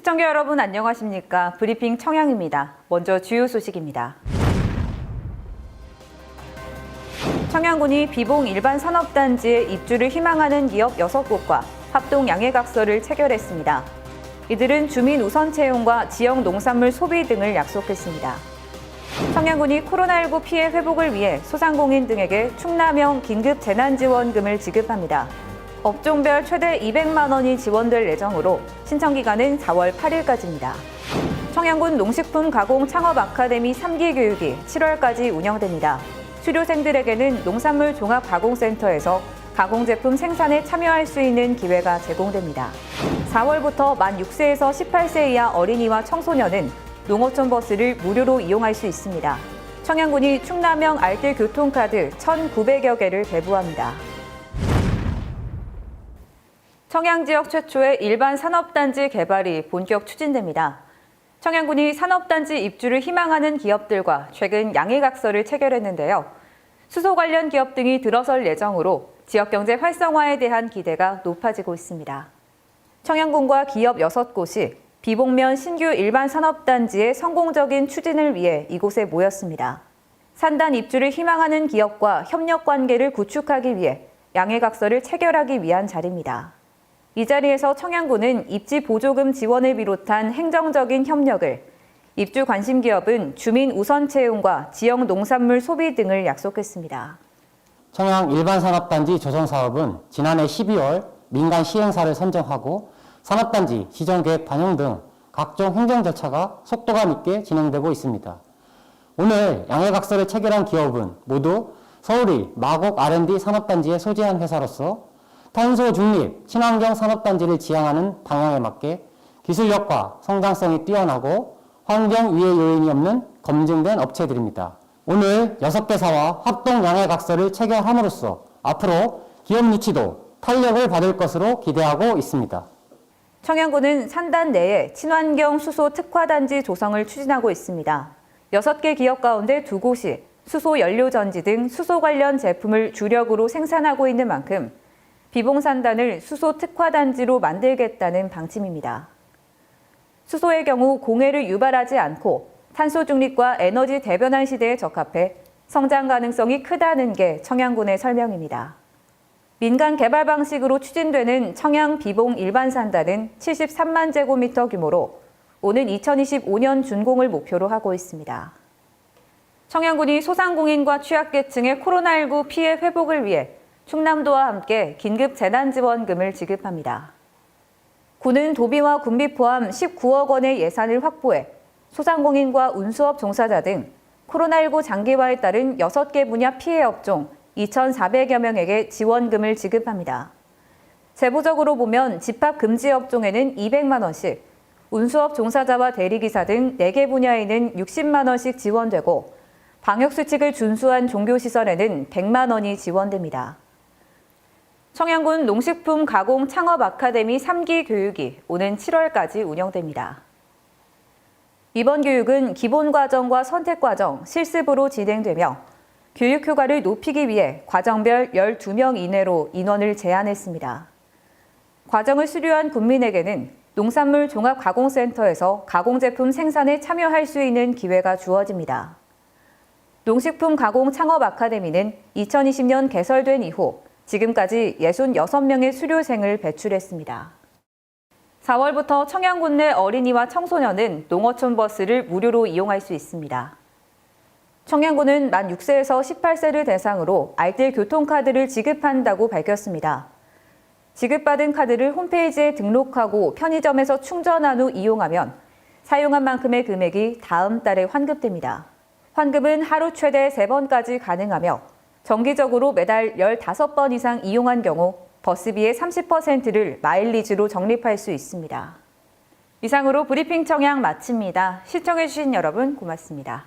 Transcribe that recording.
시청자 여러분 안녕하십니까? 브리핑 청양입니다. 먼저 주요 소식입니다. 청양군이 비봉 일반 산업단지에 입주를 희망하는 기업 6곳과 합동 양해각서를 체결했습니다. 이들은 주민 우선 채용과 지역 농산물 소비 등을 약속했습니다. 청양군이 코로나19 피해 회복을 위해 소상공인 등에게 충남형 긴급 재난지원금을 지급합니다. 업종별 최대 200만 원이 지원될 예정으로 신청 기간은 4월 8일까지입니다. 청양군 농식품 가공 창업 아카데미 3기 교육이 7월까지 운영됩니다. 수료생들에게는 농산물 종합가공센터에서 가공제품 생산에 참여할 수 있는 기회가 제공됩니다. 4월부터 만 6세에서 18세 이하 어린이와 청소년은 농어촌 버스를 무료로 이용할 수 있습니다. 청양군이 충남형 알뜰 교통카드 1,900여 개를 배부합니다. 청양 지역 최초의 일반 산업단지 개발이 본격 추진됩니다. 청양군이 산업단지 입주를 희망하는 기업들과 최근 양해각서를 체결했는데요. 수소 관련 기업 등이 들어설 예정으로 지역경제 활성화에 대한 기대가 높아지고 있습니다. 청양군과 기업 6곳이 비봉면 신규 일반 산업단지의 성공적인 추진을 위해 이곳에 모였습니다. 산단 입주를 희망하는 기업과 협력 관계를 구축하기 위해 양해각서를 체결하기 위한 자리입니다. 이 자리에서 청양군은 입지 보조금 지원을 비롯한 행정적인 협력을, 입주 관심 기업은 주민 우선 채용과 지역 농산물 소비 등을 약속했습니다. 청양 일반산업단지 조성 사업은 지난해 12월 민간 시행사를 선정하고 산업단지 지정계획 반영 등 각종 행정 절차가 속도감 있게 진행되고 있습니다. 오늘 양해각서를 체결한 기업은 모두 서울의 마곡 R&D 산업단지에 소재한 회사로서 탄소 중립, 친환경 산업단지를 지향하는 방향에 맞게 기술력과 성장성이 뛰어나고 환경 위해 요인이 없는 검증된 업체들입니다. 오늘 6개사와 합동 양해각서를 체결함으로써 앞으로 기업 유치도 탄력을 받을 것으로 기대하고 있습니다. 청양군은 산단 내에 친환경 수소 특화단지 조성을 추진하고 있습니다. 6개 기업 가운데 2곳이 수소 연료전지 등 수소 관련 제품을 주력으로 생산하고 있는 만큼 비봉산단을 수소 특화단지로 만들겠다는 방침입니다. 수소의 경우 공해를 유발하지 않고 탄소 중립과 에너지 대변환 시대에 적합해 성장 가능성이 크다는 게 청양군의 설명입니다. 민간 개발 방식으로 추진되는 청양 비봉 일반산단은 73만 제곱미터 규모로 오는 2025년 준공을 목표로 하고 있습니다. 청양군이 소상공인과 취약계층의 코로나19 피해 회복을 위해 충남도와 함께 긴급 재난지원금을 지급합니다. 군은 도비와 군비 포함 19억 원의 예산을 확보해 소상공인과 운수업 종사자 등 코로나19 장기화에 따른 6개 분야 피해 업종 2,400여 명에게 지원금을 지급합니다. 세부적으로 보면 집합 금지 업종에는 200만 원씩, 운수업 종사자와 대리기사 등 4개 분야에는 60만 원씩 지원되고 방역수칙을 준수한 종교시설에는 100만 원이 지원됩니다. 청양군 농식품 가공 창업 아카데미 3기 교육이 오는 7월까지 운영됩니다. 이번 교육은 기본과정과 선택과정, 실습으로 진행되며 교육 효과를 높이기 위해 과정별 12명 이내로 인원을 제한했습니다. 과정을 수료한 군민에게는 농산물 종합가공센터에서 가공제품 생산에 참여할 수 있는 기회가 주어집니다. 농식품 가공 창업 아카데미는 2020년 개설된 이후 지금까지 66명의 수료생을 배출했습니다. 4월부터 청양군 내 어린이와 청소년은 농어촌 버스를 무료로 이용할 수 있습니다. 청양군은 만 6세에서 18세를 대상으로 알뜰 교통카드를 지급한다고 밝혔습니다. 지급받은 카드를 홈페이지에 등록하고 편의점에서 충전한 후 이용하면 사용한 만큼의 금액이 다음 달에 환급됩니다. 환급은 하루 최대 3번까지 가능하며 정기적으로 매달 15번 이상 이용한 경우 버스비의 30%를 마일리지로 적립할 수 있습니다. 이상으로 브리핑 청양 마칩니다. 시청해주신 여러분 고맙습니다.